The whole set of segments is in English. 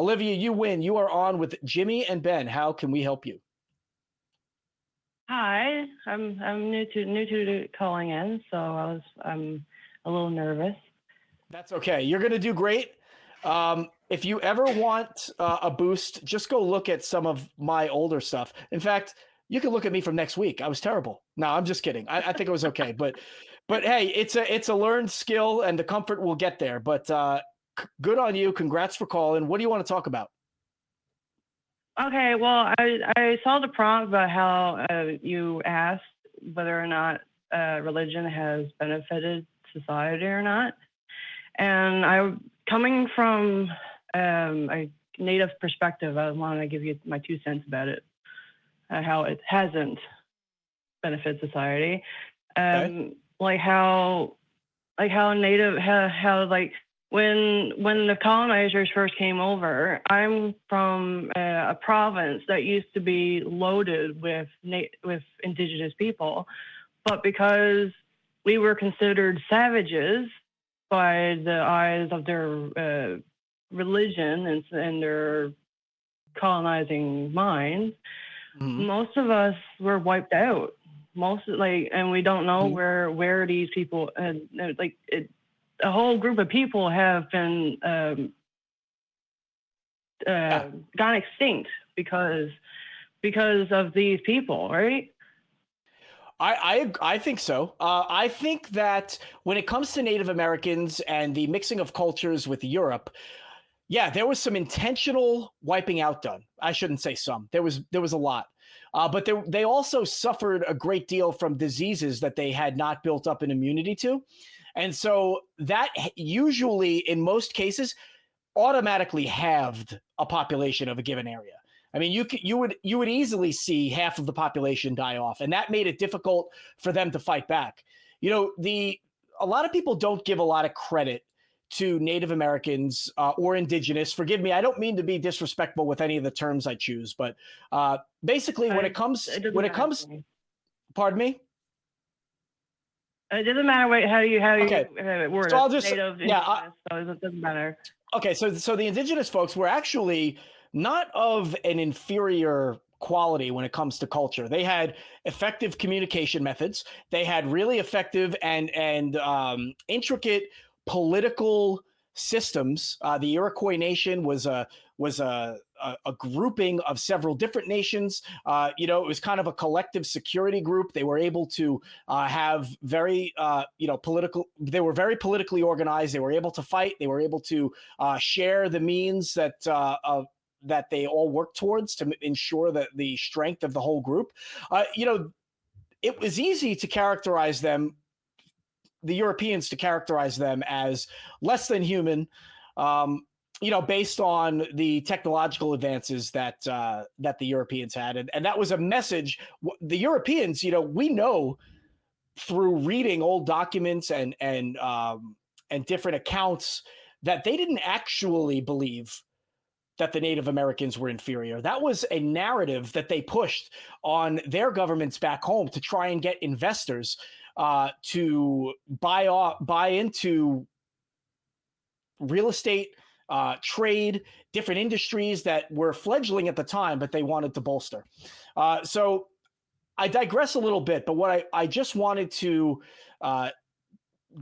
Olivia, you win. You are on with Jimmy and Ben. How can we help you? Hi, I'm new to calling in, so I'm a little nervous. That's okay. You're going to do great. If you ever want a boost, just go look at some of my older stuff. In fact, you can look at me from next week. I was terrible. No, I'm just kidding. I think it was okay. But hey, it's a learned skill, and the comfort will get there. But good on you. Congrats for calling. What do you want to talk about? Okay, well, I saw the prompt about how you asked whether or not religion has benefited society or not. And coming from a Native perspective, I want to give you my 2 cents about it, how it hasn't benefited society. Okay. Like how Native, when the colonizers first came over, I'm from a province that used to be loaded with Indigenous people, but because we were considered savages by the eyes of their religion and their colonizing minds, most of us were wiped out. And we don't know where these people a whole group of people have been gone extinct because of these people, right? I think so. I think that when it comes to Native Americans and the mixing of cultures with Europe, yeah, there was some intentional wiping out done. I shouldn't say some. There was a lot. But they also suffered a great deal from diseases that they had not built up an immunity to. And so that usually, in most cases, automatically halved a population of a given area. I mean, you would easily see half of the population die off, and that made it difficult for them to fight back. You know, a lot of people don't give a lot of credit to Native Americans or Indigenous. Forgive me, I don't mean to be disrespectful with any of the terms I choose, but basically, when it comes, pardon me. It doesn't matter how you word so it. I'll just, Native, yeah, so it doesn't matter. Okay, so the Indigenous folks were actually not of an inferior quality when it comes to culture. They had effective communication methods. They had really effective and intricate political systems. The Iroquois Nation was a grouping of several different nations. It was kind of a collective security group. They were able to have very, political. They were very politically organized. They were able to fight. They were able to share the means that they all worked towards to ensure that the strength of the whole group. It was easy to characterize them, the Europeans, to characterize them as less than human. Based on the technological advances that the Europeans had. And that was a message. The Europeans, we know through reading old documents and different accounts that they didn't actually believe that the Native Americans were inferior. That was a narrative that they pushed on their governments back home to try and get investors to buy into real estate, trade, different industries that were fledgling at the time, but they wanted to bolster. So I digress a little bit, but what I just wanted to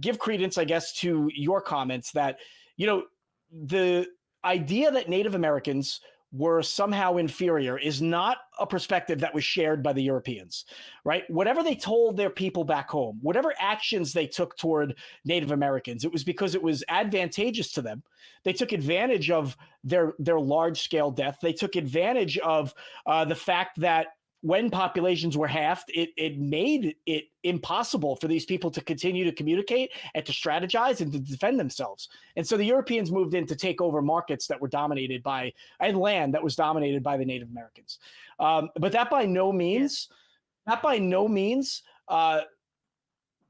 give credence, I guess, to your comments that, the idea that Native Americans were somehow inferior is not a perspective that was shared by the Europeans, right? Whatever they told their people back home, whatever actions they took toward Native Americans, it was because it was advantageous to them. They took advantage of their large-scale death. They took advantage of the fact that when populations were halved, it made it impossible for these people to continue to communicate and to strategize and to defend themselves. And so the Europeans moved in to take over markets that were dominated by, and land that was dominated by the Native Americans. But that by no means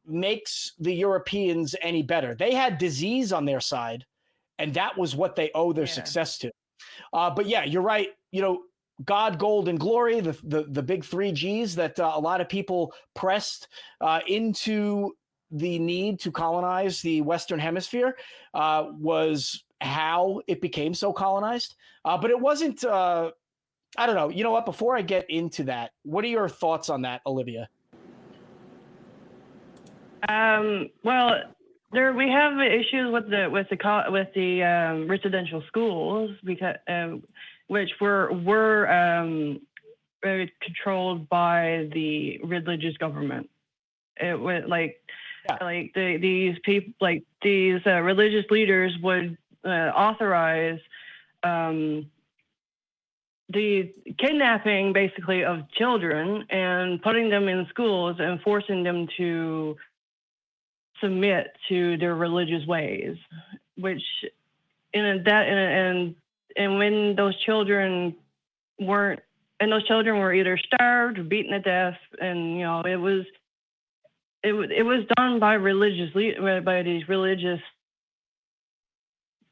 makes the Europeans any better. They had disease on their side, and that was what they owe their success to. But yeah, you're right. God, gold, and glory, the big 3 Gs that a lot of people pressed into the need to colonize the Western Hemisphere was how it became so colonized, but it wasn't. I don't know. You know what? Before I get into that, what are your thoughts on that, Olivia? Well, we have issues with the residential schools because which were controlled by the religious government. It was these people, these religious leaders would authorize the kidnapping basically of children and putting them in schools and forcing them to submit to their religious ways, which and when those children were either starved or beaten to death, and it was done by by these religious.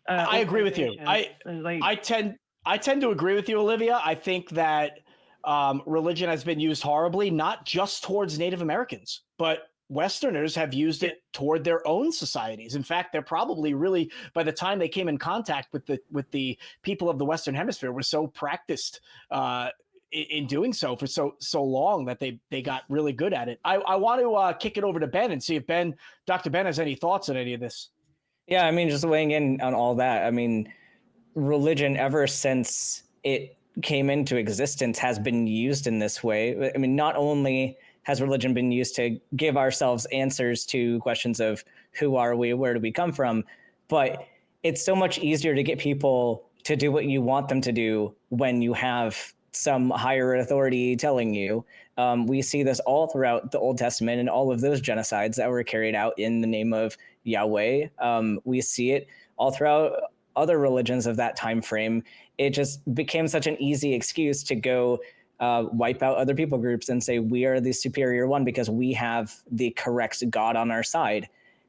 I agree with you. I tend to agree with you, Olivia. I think that religion has been used horribly, not just towards Native Americans, but Westerners have used it toward their own societies. In fact, they're probably really, by the time they came in contact with the people of the Western Hemisphere, were so practiced in doing so for so long that they got really good at it. I want to kick it over to Ben and see if Dr. Ben has any thoughts on any of this. Yeah, I mean, just weighing in on all that. I mean, religion, ever since it came into existence, has been used in this way. I mean, not only has religion been used to give ourselves answers to questions of who are we, where do we come from, but it's so much easier to get people to do what you want them to do when you have some higher authority telling you. We see this all throughout the Old Testament and all of those genocides that were carried out in the name of Yahweh. We see it all throughout other religions of that time frame. It just became such an easy excuse to go wipe out other people groups and say we are the superior one because we have the correct God on our side.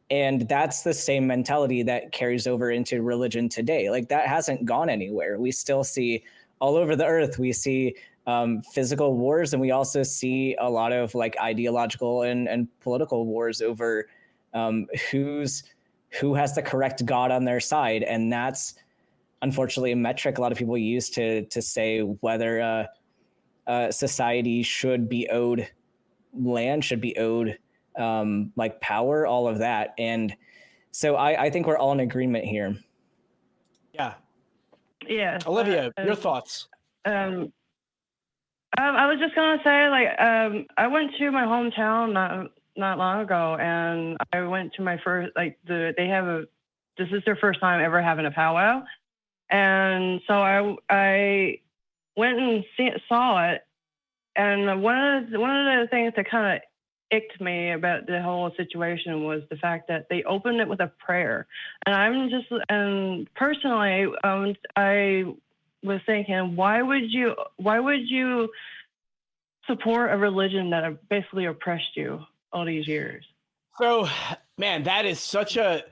And that's the same mentality that carries over into religion today. Like, that hasn't gone anywhere. We still see all over the earth, we see physical wars, and we also see a lot of ideological and political wars over who has the correct God on their side. And that's unfortunately a metric a lot of people use to say whether society should be owed land, should be owed power, all of that. And so I think we're all in agreement here. Yeah. Yeah. Olivia, your thoughts? I was just gonna say, I went to my hometown not long ago, and I went to my first this is their first time ever having a powwow, and so I went and saw it, and one of the things that kind of icked me about the whole situation was the fact that they opened it with a prayer, and personally, I was thinking, why would you support a religion that basically oppressed you all these years? So, man, that is such a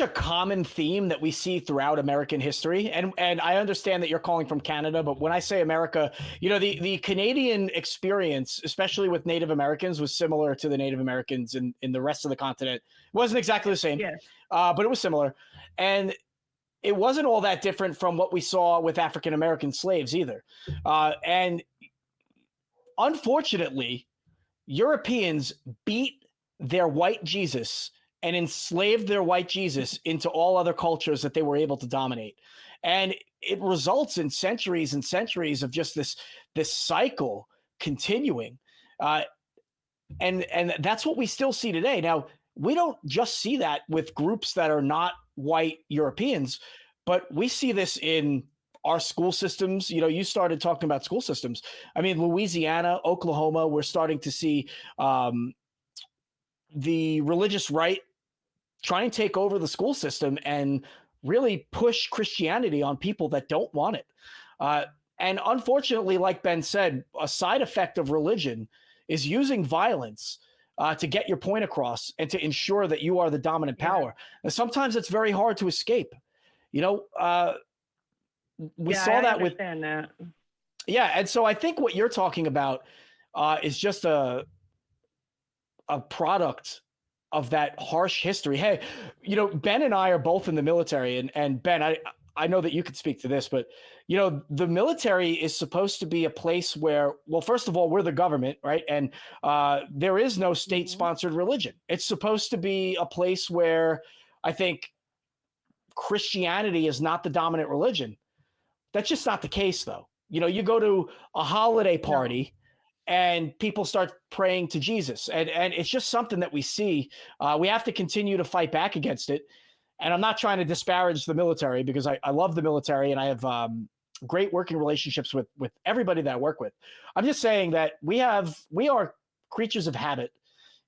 common theme that we see throughout American history. And I understand that you're calling from Canada, but when I say America, the Canadian experience, especially with Native Americans, was similar to the Native Americans in the rest of the continent. It wasn't exactly the same, yes. But it was similar. And it wasn't all that different from what we saw with African American slaves either. And unfortunately, Europeans beat their white Jesus and enslaved their white Jesus into all other cultures that they were able to dominate. And it results in centuries and centuries of just this cycle continuing. And that's what we still see today. Now, we don't just see that with groups that are not white Europeans, but we see this in our school systems. You started talking about school systems. I mean, Louisiana, Oklahoma, we're starting to see the religious right try and take over the school system and really push Christianity on people that don't want it. And unfortunately, like Ben said, a side effect of religion is using violence to get your point across and to ensure that you are the dominant power. And sometimes it's very hard to escape. We saw that with that. Yeah, and so I think what you're talking about is just a product of that harsh history. Hey, you know, Ben and I are both in the military, and Ben, I know that you could speak to this, but you know, the military is supposed to be a place where, well, first of all, we're the government, right? And there is no state-sponsored religion. It's supposed to be a place where I think Christianity is not the dominant religion. That's just not the case, though. You know, you go to a holiday party and people start praying to Jesus. And it's just something that we see. We have to continue to fight back against it. And I'm not trying to disparage the military, because I love the military and I have great working relationships with everybody that I work with. I'm just saying that we are creatures of habit.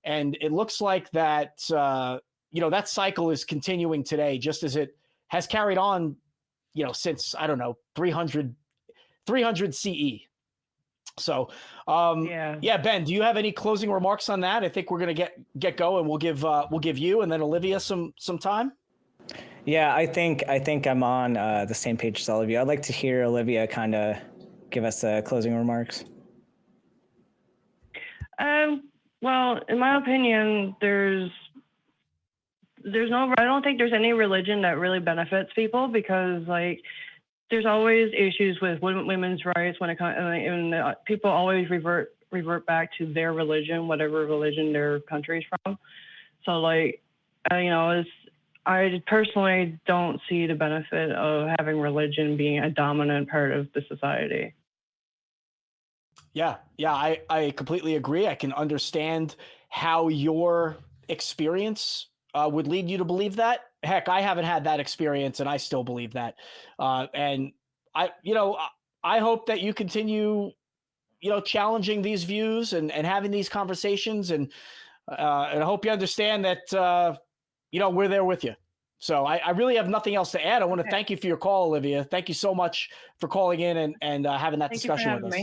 And it looks like that, you know, that cycle is continuing today, just as it has carried on, you know, since, I don't know, 300 CE. So, yeah, Ben, do you have any closing remarks on that? I think we're going to get going. We'll give you and then Olivia some time. Yeah, I think I'm on the same page as all of you. I'd like to hear Olivia kind of give us closing remarks. Well, in my opinion, I don't think there's any religion that really benefits people, because like there's always issues with women's rights when it comes, and people always revert back to their religion, whatever religion their country's from. So like, you know, I personally don't see the benefit of having religion being a dominant part of the society. Yeah, I completely agree. I can understand how your experience would lead you to believe that. Heck, I haven't had that experience and I still believe that. And I hope that you continue, you know, challenging these views and having these conversations. And I hope you understand that, you know, we're there with you. So I really have nothing else to add. I want to thank you for your call, Olivia. Thank you so much for calling in and having that discussion with us.